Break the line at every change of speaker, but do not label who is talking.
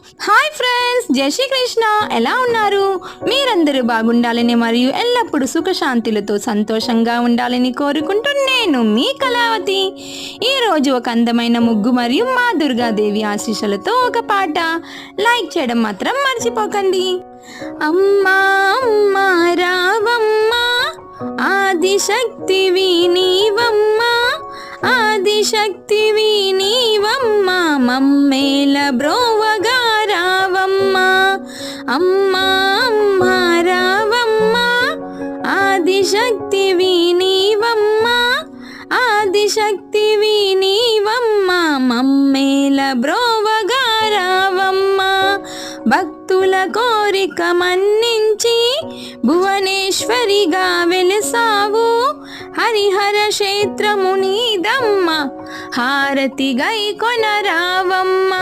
Hi friends, జై శ్రీకృష్ణ. ఎలా ఉన్నారు? మీరందరూ బాగుండాలని మరియు ఎల్లప్పుడూ సుఖశాంతులతో సంతోషంగా ఉండాలని కోరుకుంటూ నేను మీ కళావతి. ఈరోజు ఒక అందమైన ముగ్గు మరియు మా దుర్గాదేవి ఆశీస్సులతో ఒక పాట. లైక్ చేయడం మాత్రం మర్చిపోకండి. అమ్మా అమ్మా రావమ్మా, ఆదిశక్తివి నీవమ్మా, ఆదిశక్తివి నీవమ్మా, మమ్మేల బ్రోవగా రావమ్మా. అమ్మా అమ్మా రావమ్మా, ఆదిశక్తివి నీవమ్మా, ఆదిశక్తివి నీవమ్మా, మమ్మేల బ్రోవగా రావమ్మా. భక్తుల కోరిక మన్నించి భువనేశ్వరిగా వెలసావు, హరిహర క్షేత్రము నీదమ్మ, హారతి గై కొనరావమ్మ.